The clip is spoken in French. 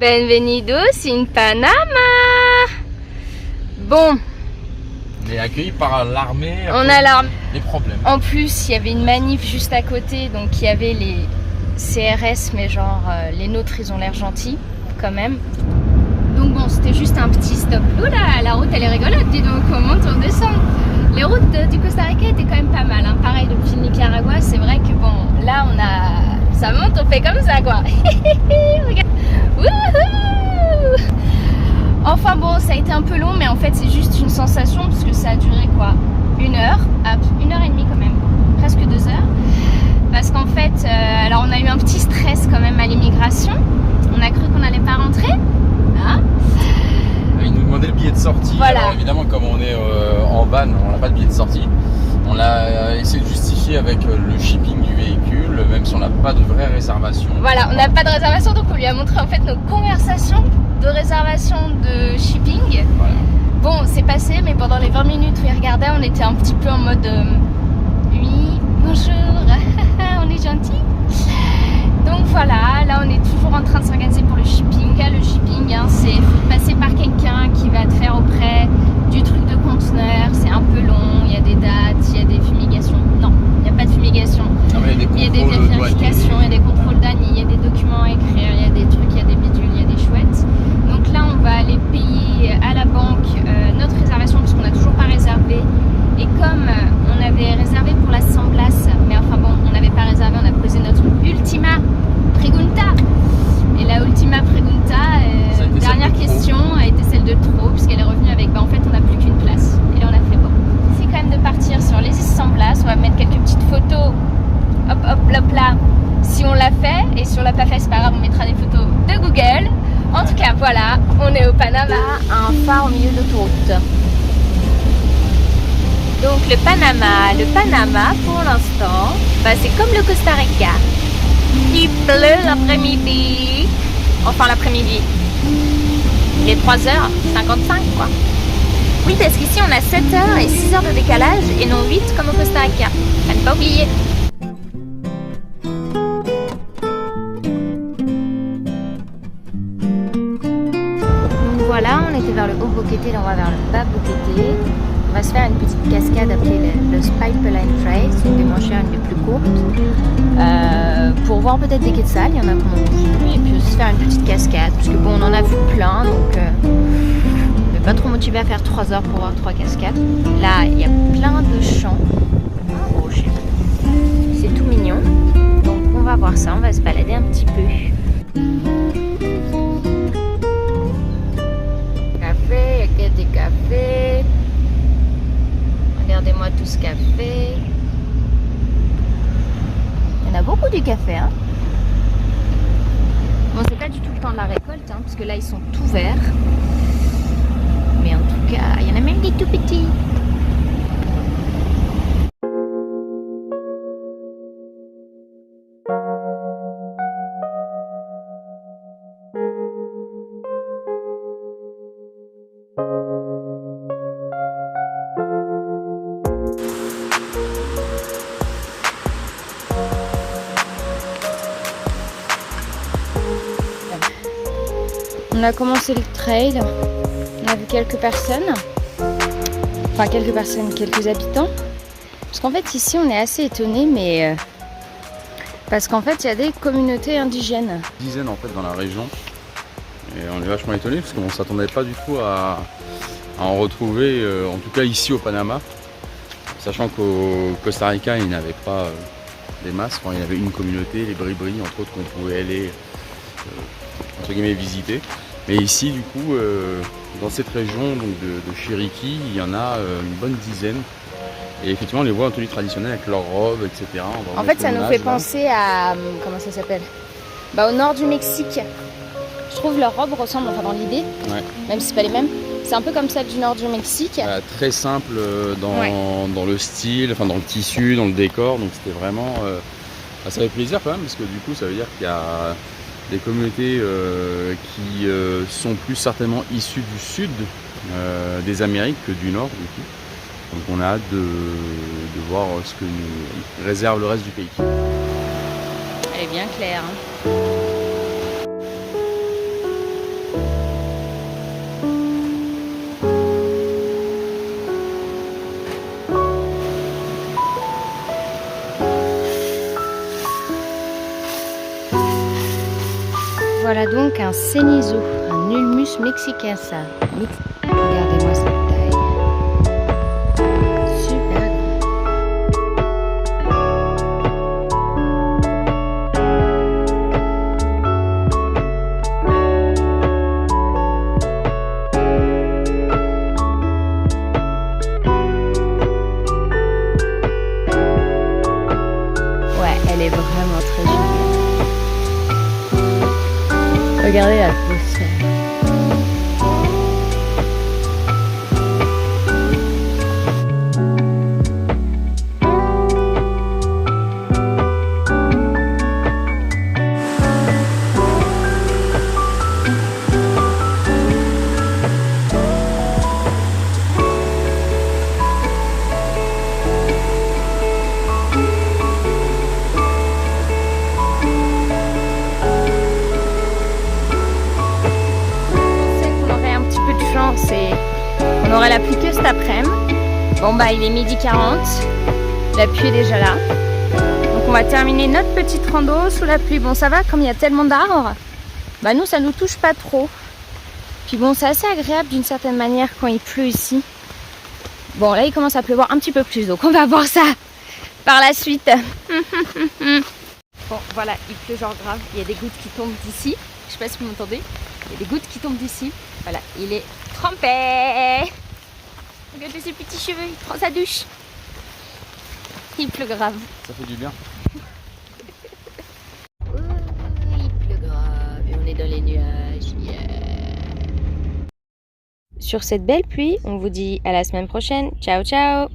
Bienvenidos in Panama. Bon. On est accueillis par l'armée. On a l'armée. Des problèmes. En plus, il y avait une manif juste à côté, donc il y avait les CRS, mais genre les nôtres, ils ont l'air gentils quand même. Donc bon, c'était juste un petit stop. Oula, la route elle est rigolote, dis donc, on monte, on descend. Les routes du Costa Rica étaient quand même pas mal, hein. Pareil depuis le Nicaragua, c'est vrai que bon, là on a... ça monte, on fait comme ça quoi. Regarde. Wouhou. Enfin bon, ça a été un peu long, mais en fait c'est juste une sensation, puisque ça a duré quoi, 1 heure, 1 heure et demie quand même, presque 2 heures. Parce qu'en fait, alors on a eu un petit stress quand même à l'immigration. On a cru qu'on n'allait pas rentrer. Hein, ils nous demandaient le billet de sortie. Voilà. Alors évidemment, comme on est en van, on n'a pas de billet de sortie. On l'a essayé de justifier avec le shipping du véhicule, même si on n'a pas de vraie réservation. Voilà, on n'a pas de réservation, donc on lui a montré en fait nos conversations de réservation de shipping. Voilà. Bon, c'est passé, mais pendant les 20 minutes où il regardait, on était un petit peu en mode oui, bonjour, on est gentil. Donc voilà, là on est toujours en train de s'organiser pour le shipping. Là, le shipping, hein, c'est passer par quelqu'un qui va te faire auprès du truc de conteneur. C'est un peu long, il y a des dates, il y a des fumigations. Non, il n'y a pas de fumigation. Non, mais il y a des vérifications, il y a des contrôles d'ANI, il y a des documents à écrire, il y a des trucs, il y a des bidules, il y a des chouettes. Donc là, on va aller payer à la banque notre réservation parce qu'on n'a toujours pas réservé. Et comme on avait réservé pour la San Blas, mais enfin bon, on n'avait pas réservé, on a posé notre ultima pregunta. Et la ultima pregunta, dernière question, a été celle de trop, puisqu'elle est revenue avec, en fait, on n'a plus qu'une place. Et là, on a fait bon. C'est quand même de partir sur les San Blas, on va mettre quelques petites photos, hop, hop, hop, là, si on l'a fait. Et si on l'a pas fait, c'est pas grave, on mettra des photos de Google. En tout cas, voilà, on est au Panama, un phare au milieu de l'autoroute. Donc le Panama pour l'instant, bah, c'est comme le Costa Rica. Il pleut l'après-midi. Enfin l'après-midi. Il est 3h55 quoi. Oui, parce qu'ici on a 7h et 6h de décalage et non 8 comme au Costa Rica. À ne pas oublier. Donc voilà, on était vers le haut Boquete, là on va vers le bas Boquete. On va se faire une petite cascade appelée le Pipeline Trail, c'est une des moins chères, une des plus courtes, pour voir peut-être des quetzals, il y en a qui en ont vu, et puis aussi faire une petite cascade, parce que bon, on en a vu plein, donc on n'est pas trop motivé à faire 3 heures pour voir 3 cascades. Là, il y a plein de champs, oh, c'est tout mignon, donc on va voir ça, on va se balader un petit peu. Café, il y a des cafés. Regardez-moi tout ce café. Il y en a beaucoup du café, hein. Bon, c'est pas du tout le temps de la récolte, hein, parce que là, ils sont tout verts. Mais en tout cas, il y en a même des tout petits. On a commencé le trail, on a vu quelques personnes, enfin quelques habitants. Parce qu'en fait ici on est assez étonnés, mais parce qu'en fait il y a des communautés indigènes. Dizaines en fait dans la région. Et on est vachement étonnés parce qu'on ne s'attendait pas du tout à en retrouver, en tout cas ici au Panama. Sachant qu'au Costa Rica il n'y avait pas des masses, enfin, il y avait une communauté, les Bribri entre autres, qu'on pouvait aller entre guillemets visiter. Mais ici, du coup, dans cette région donc de Chiriquí, il y en a une bonne dizaine. Et effectivement, on les voit en tenue traditionnelle avec leurs robes, etc. En fait, ça nous fait penser à... Comment ça s'appelle? Bah, au nord du Mexique. Je trouve leurs robes ressemblent, enfin dans l'idée, ouais. Même si c'est pas les mêmes. C'est un peu comme celle du nord du Mexique. Très simple dans le style, enfin dans le tissu, dans le décor. Donc c'était vraiment... ça fait plaisir quand même, parce que du coup, ça veut dire qu'il y a... des communautés qui sont plus certainement issues du sud des Amériques que du nord du coup. Donc on a hâte de voir ce que nous réserve le reste du pays. Elle est bien claire. Hein. Voilà donc un cenizo, un ulmus mexicain ça. Regardez-moi cette taille. Super grand. Ouais, elle est vraiment très jolie. Regardez l'atmosphère. On aurait la pluie que cet après-midi. Bon bah il est 12h40, la pluie est déjà là. Donc on va terminer notre petite rando sous la pluie. Bon ça va, comme il y a tellement d'arbres, bah nous ça nous touche pas trop. Puis bon c'est assez agréable d'une certaine manière quand il pleut ici. Bon là il commence à pleuvoir un petit peu plus, donc on va voir ça par la suite. Bon voilà, il pleut genre grave, il y a des gouttes qui tombent d'ici. Je sais pas si vous m'entendez, il y a des gouttes qui tombent d'ici. Voilà, il est trempé. Regardez ses petits cheveux, il prend sa douche. Il pleut grave. Ça fait du bien. Oh, il pleut grave et on est dans les nuages. Yeah. Sur cette belle pluie, on vous dit à la semaine prochaine. Ciao, ciao.